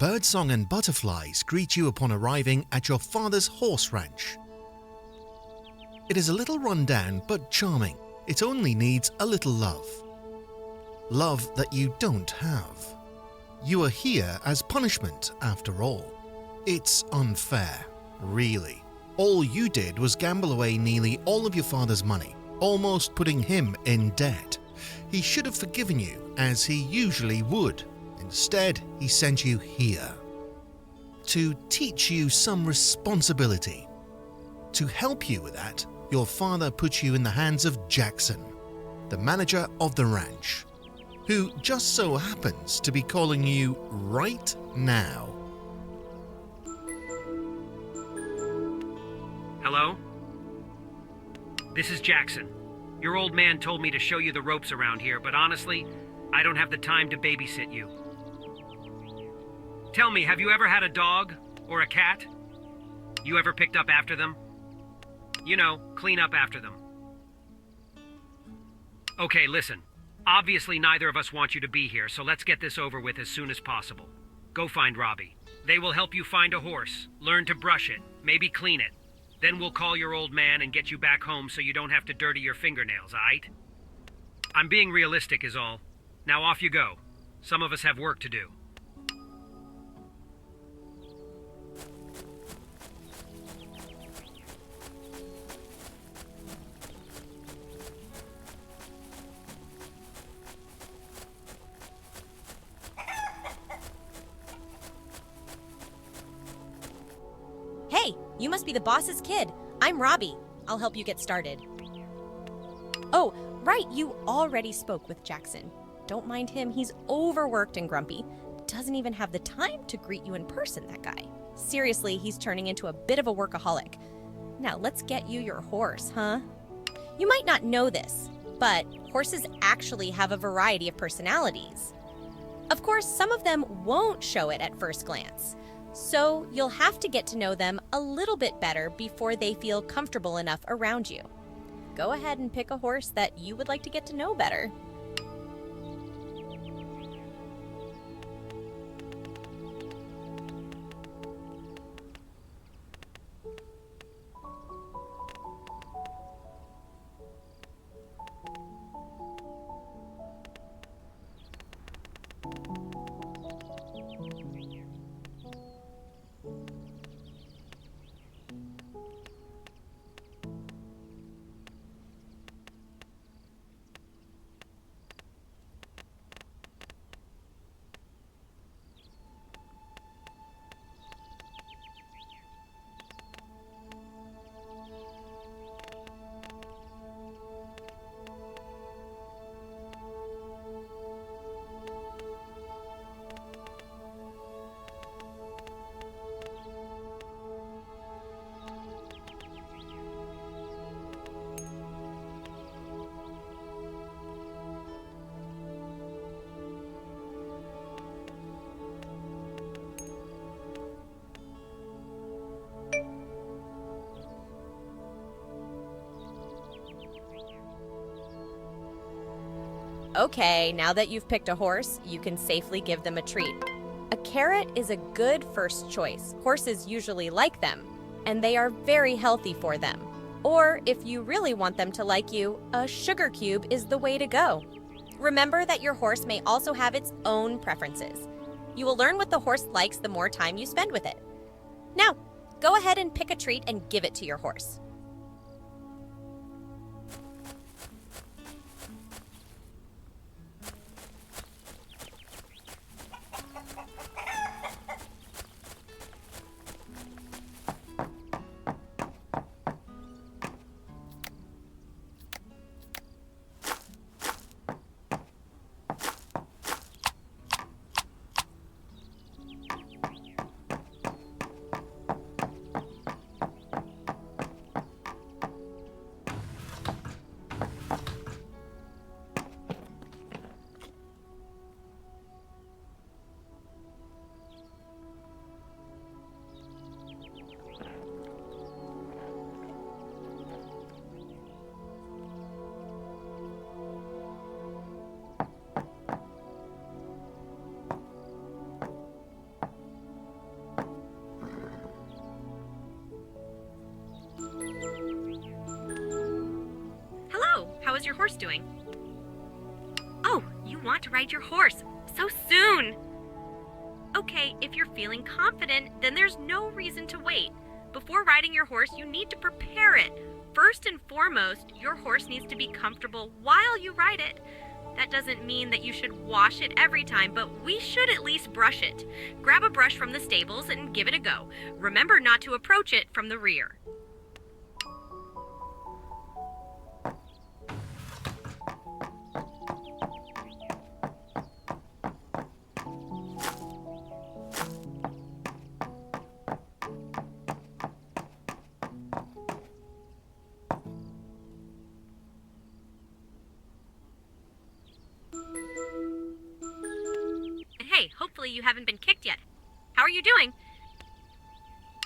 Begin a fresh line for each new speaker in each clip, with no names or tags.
Birdsong and butterflies greet you upon arriving at your father's horse ranch. It is a little run-down but charming. It only needs a little love. Love that you don't have. You are here as punishment, after all. It's unfair, really. All you did was gamble away nearly all of your father's money, almost putting him in debt. He should have forgiven you, as he usually would. Instead, he sent you here to teach you some responsibility. To help you with that, your father put you in the hands of Jackson, the manager of the ranch, who just so happens to be calling you right now.
Hello? This is Jackson. Your old man told me to show you the ropes around here, but honestly, I don't have the time to babysit you. Tell me, have you ever had a dog or a cat? You ever picked up after them? You know, clean up after them. Okay, listen. Obviously, neither of us want you to be here, so let's get this over with as soon as possible. Go find Robbie. They will help you find a horse, learn to brush it, maybe clean it. Then we'll call your old man and get you back home so you don't have to dirty your fingernails, aight? I'm being realistic is all. Now off you go. Some of us have work to do.
Hey, you must be the boss's kid. I'm Robbie. I'll help you get started. Oh, right, you already spoke with Jackson. Don't mind him, he's overworked and grumpy. Doesn't even have the time to greet you in person, that guy. Seriously, he's turning into a bit of a workaholic. Now, let's get you your horse, huh? You might not know this, but horses actually have a variety of personalities. Of course, some of them won't show it at first glance. So you'll have to get to know them a little bit better before they feel comfortable enough around you. Go ahead and pick a horse that you would like to get to know better. Okay, now that you've picked a horse, you can safely give them a treat. A carrot is a good first choice. Horses usually like them, and they are very healthy for them. Or if you really want them to like you, a sugar cube is the way to go. Remember that your horse may also have its own preferences. You will learn what the horse likes the more time you spend with it. Now, go ahead and pick a treat and give it to your horse. horse doing? Oh, you want to ride your horse. So soon! Okay, if you're feeling confident, then there's no reason to wait. Before riding your horse, you need to prepare it. First and foremost, your horse needs to be comfortable while you ride it. That doesn't mean that you should wash it every time, but we should at least brush it. Grab a brush from the stables and give it a go. Remember not to approach it from the rear. Hey, hopefully you haven't been kicked yet. How are you doing?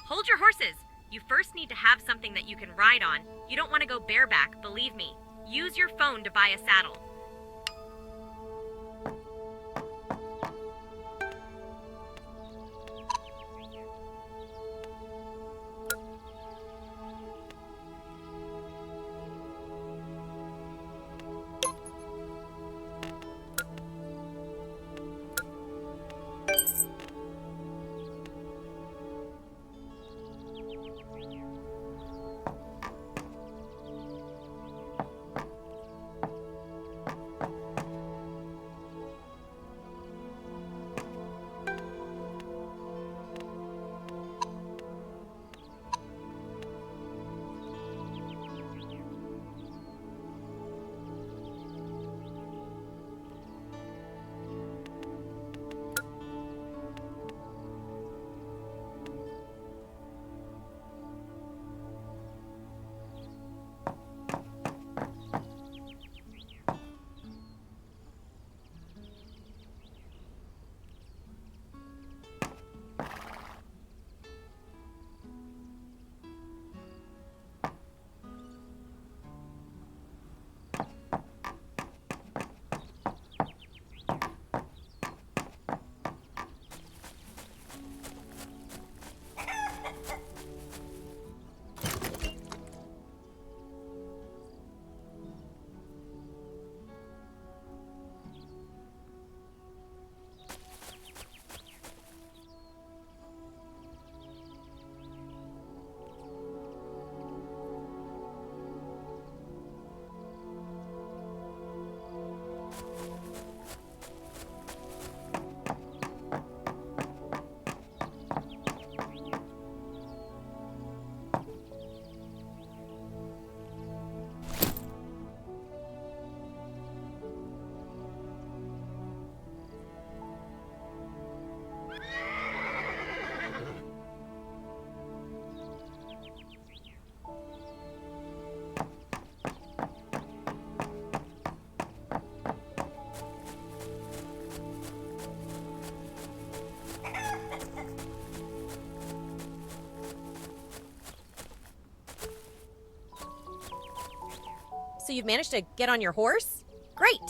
Hold your horses. You first need to have something that you can ride on. You don't want to go bareback, believe me. Use your phone to buy a saddle. So you've managed to get on your horse? Great!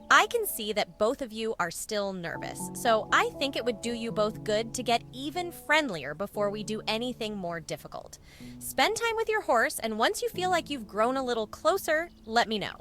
I can see that both of you are still nervous, so I think it would do you both good to get even friendlier before we do anything more difficult. Spend time with your horse, and once you feel like you've grown a little closer, let me know.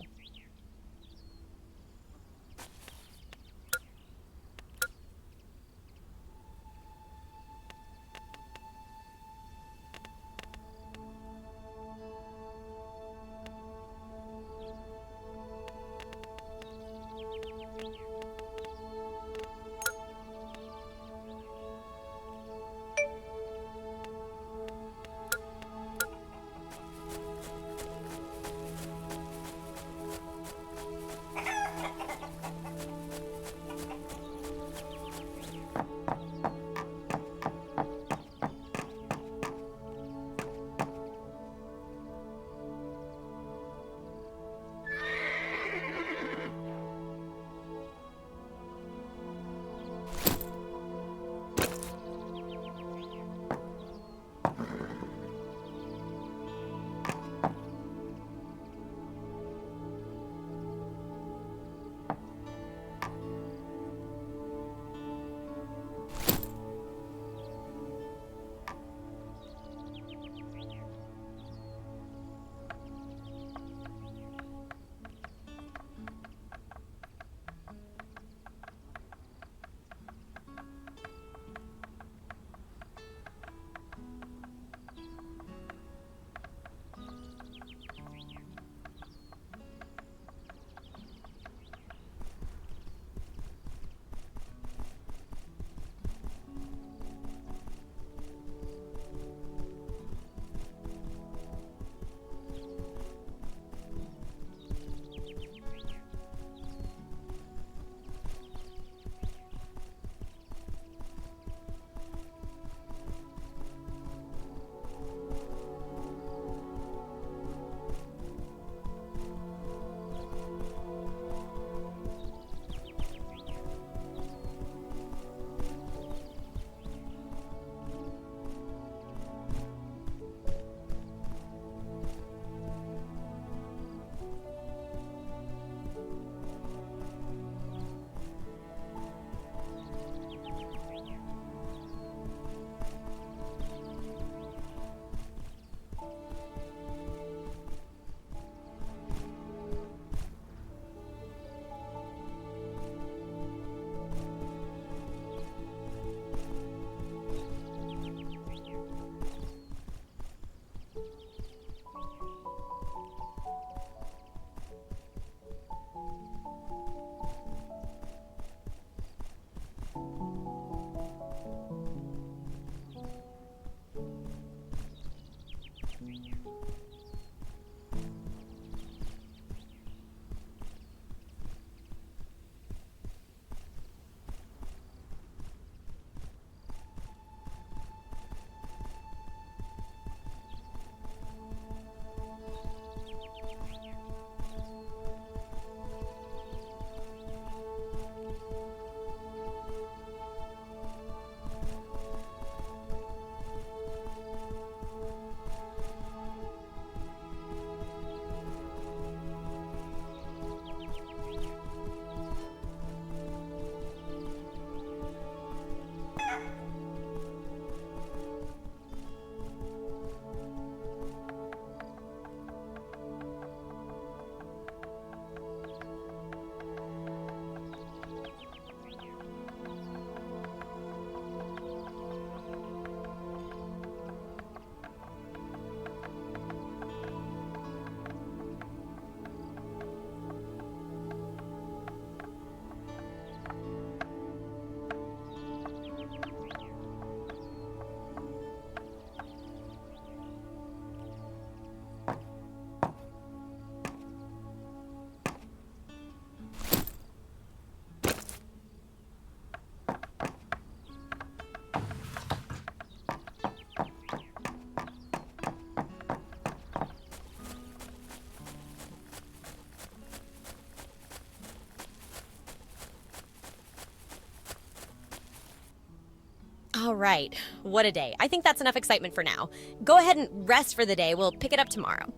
All right, what a day. I think that's enough excitement for now. Go ahead and rest for the day. We'll pick it up tomorrow.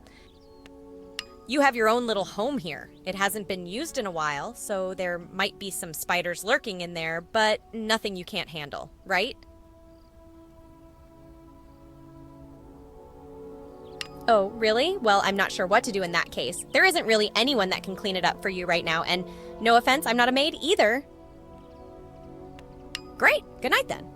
You have your own little home here. It hasn't been used in a while, so there might be some spiders lurking in there, but nothing you can't handle, right? Oh, really? Well, I'm not sure what to do in that case. There isn't really anyone that can clean it up for you right now, and no offense, I'm not a maid either. Great. Good night then.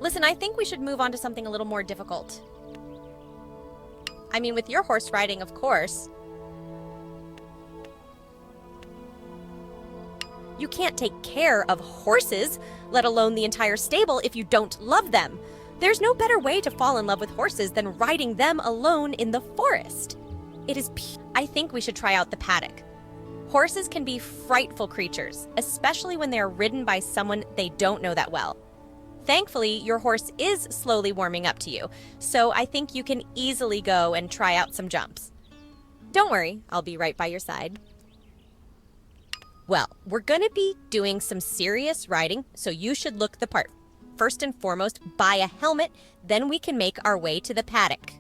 Listen, I think we should move on to something a little more difficult. I mean, with your horse riding, of course. You can't take care of horses, let alone the entire stable, if you don't love them. There's no better way to fall in love with horses than riding them alone in the forest. I think we should try out the paddock. Horses can be frightful creatures, especially when they are ridden by someone they don't know that well. Thankfully, your horse is slowly warming up to you, so I think you can easily go and try out some jumps. Don't worry, I'll be right by your side. Well, we're gonna be doing some serious riding, so you should look the part. First and foremost, buy a helmet, then we can make our way to the paddock.